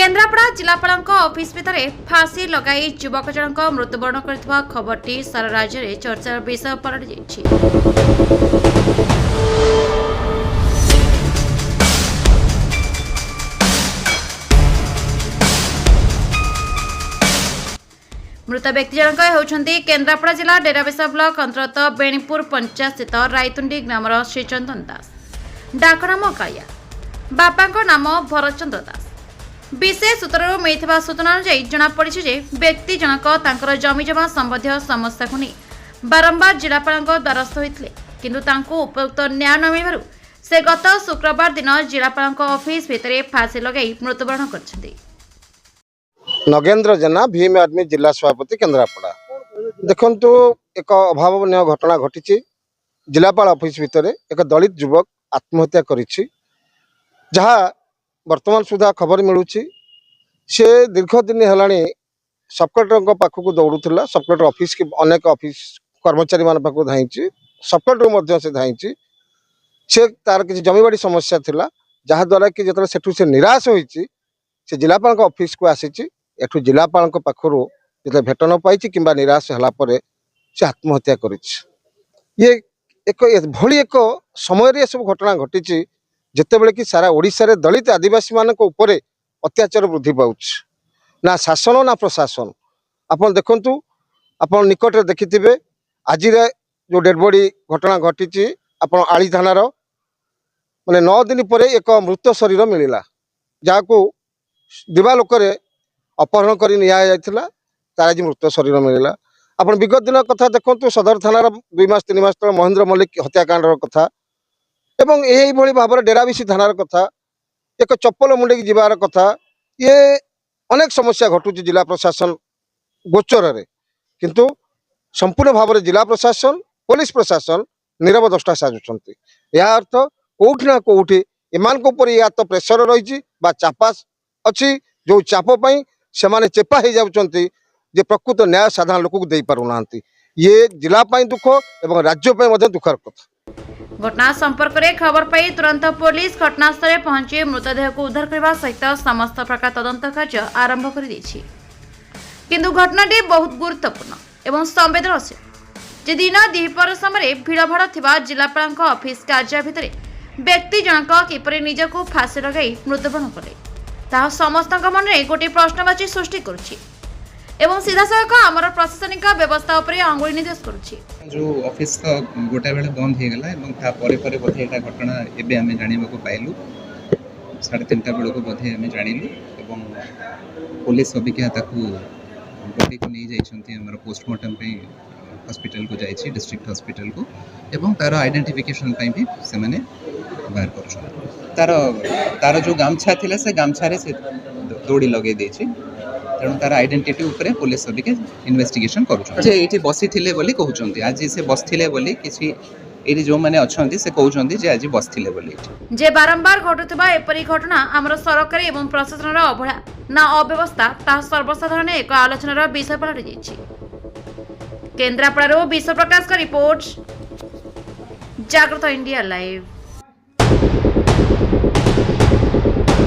केन्द्रापड़ा जिलापाल ऑफिस भितर फांसी लगाई युवक जनक मृत्युवरण कर खबरटी सारा राज्य में चर्चार विषय पलटि जाइछि। मृत व्यक्ति जनक होउछन्ति केन्द्रापड़ा जिला डेराबेसा ब्लॉक अंतर्गत बेणीपुर पंचायत स्थित रायतुंडी ग्रामर श्रीचंदन दास। डाक नाम काया, बापा नाम भरतचंद्र दास। विशेष सूत्रରୁ ମିଳିଥିବା सूचना अनुଯାयी जଣାପଡ଼ିଛି ଯେ ବ୍ୟକ୍ତି ଜଣକ ତାଙ୍କର ଜମିଜମା ସମ୍ବନ୍ଧୀୟ ସମସ୍ୟାକୁ ନେଇ ବାରମ୍ବାର ଜିଲ୍ଲାପାଳଙ୍କ ଦ୍ୱାରସ୍ଥ ହୋଇଥିଲେ, କିନ୍ତୁ ତାଙ୍କୁ ଉପଯୁକ୍ତ ନ୍ୟାୟ ନ ମିଳିବାରୁ ସେ ଗତ ଶୁକ୍ରବାର ଦିନ ଜିଲ୍ଲାପାଳଙ୍କ ଅଫିସ ଭିତରେ ଫାଶୀ ଲଗାଇ ମୃତ୍ୟୁବରଣ କରିଛନ୍ତି। नगेन्द्र जेना भीम आर्मी जिला सभापति केन्द्रापड़ा। देखंतु एक अभावनीय घटना घटी जिलापाल ऑफिस भितर एक दलित युवक आत्महत्या करिछि, जहा वर्तमान सुधा खबर मिलूची। से दीर्घ दिन है सब कलेक्टर पाखक दौड़ूला। सब कलेक्टर ऑफिस की अनेक ऑफिस कर्मचारी मान पाखक धाई, सब कलेक्टर से धाई। से तार किसी जमीबाड़ी समस्या थिला, जहाद्वारा कि जो से निराश होती से जिलापाल ऑफिस को आसी। एठू जिलापाल पाखर जो भेट न पाई कि निराश है से आत्महत्या कर एक समय ये सब घटना घटी जितेबले कि सारा ओडिशा रे दलित आदिवासी मान उपरे अत्याचार वृद्धि पाउछ। ना शासन ना प्रशासन। आपन देखंतु, आपन निकट रे देखिथिबे आज जो डेड बॉडी घटना घटी आपन आली थानार माने 9 दिन पर एक मृत शरीर मिलिला, जाको दिवालोकरे अपहरण कर निया जायतिला। तार आज मृत शरीर मिलिला। आपन विगत दिन कथा देखंतु, सदर थानार 2 मास 3 मास तले महेंद्र मल्लिक हत्याकांडर कथा एवं यही भाव में डेराबेसी थानार कथा, एक चप्पल मुंडे जीवार कथा, ये अनेक समस्या घटू जिला प्रशासन गोचर रे, किंतु संपूर्ण भाव में जिला प्रशासन पुलिस प्रशासन नीरव दृष्टा साजुंट। यह अर्थ कौटि ना कौटि एमान या तो प्रेसर रही चापा अच्छी, जो चापी से चेपा हो जाती जे प्रकृत न्याय साधारण लोक को दे पारुना। ये जिला दुख एवं राज्य दुखर कथा। घटना संपर्क में खबर पाई तुरंत पुलिस घटनास्थल पहुंची मृतदेह को उद्धार करने सहित समस्त प्रकार तदंत कार्य आरंभ कर देछि। किंतु घटनाटी बहुत गुरुत्वपूर्ण एवं संवेदनशील जे दिन द्विपहर समय भिड़भाड़ थिबा जिलापाल ऑफिस कार्य भितर व्यक्ति जनक किपरि निजको फांसी लगाई मृत्युवरण कले, ताहा समस्त मन में गोटे प्रश्नवाची सृष्टि करुछि एवं सीधा सड़क आमर प्रशासनिक व्यवस्था उपर अंगुली निर्देश करुछि। जो ऑफिस तो गोटे बेले बंद हो गला एवं ता परे परे बोधे एटा घटना एबे आमे जानिबा को पाइलु। 3:30 बेले को बोधे आमे जानिलु एवं पुलिस अभिज्ञा ताकू बॉडी को नहीं जाइछंती हमर पोस्टमार्टम पे हॉस्पिटल को जाइछि, डिस्ट्रिक्ट हॉस्पिटल को, एवं तार आइडेंटिफिकेशन पे भी से माने बाहर करछन। तार जो गामछा थिला से गामछा रे से दौड़ी लगे देछि, तेणु तार आइडेंटिटी उपरे पुलिस अबिके इन्वेस्टिगेशन करूछन। जे एठी बसी थिले बोली कहउछंती, आज से बसथिले बोली किछि एठी जो माने अछंती से कहउछंती जे आज बसथिले बोली। जे बारंबार घटुथिबा एपरि घटना हमर सरकारी एवं प्रशासनर अवहेला ना अव्यवस्था ता सर्वसाधारण एक आलोचनार विषय पलटि जाइछि। केन्द्रापड़ारो विश्व प्रकाश का रिपोर्ट, जागृत इंडिया लाइव।